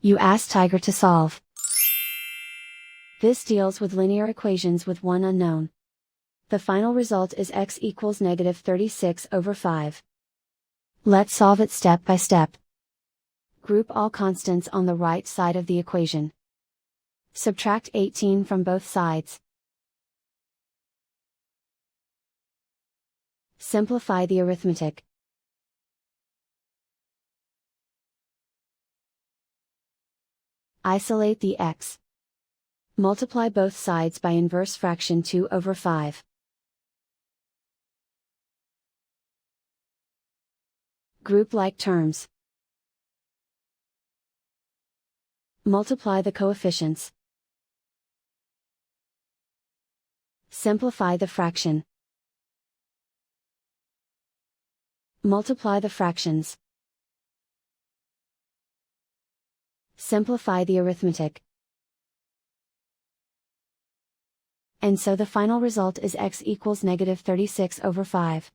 You ask Tiger to solve. This deals with linear equations with one unknown. The final result is x equals -36/5. Let's solve it step by step. Group all constants on the right side of the equation. Subtract 18 from both sides. Simplify the arithmetic. Isolate the x. Multiply both sides by inverse fraction 2/5. Group like terms. Multiply the coefficients. Simplify the fraction. Multiply the fractions. Simplify the arithmetic. And so the final result is x equals -36/5.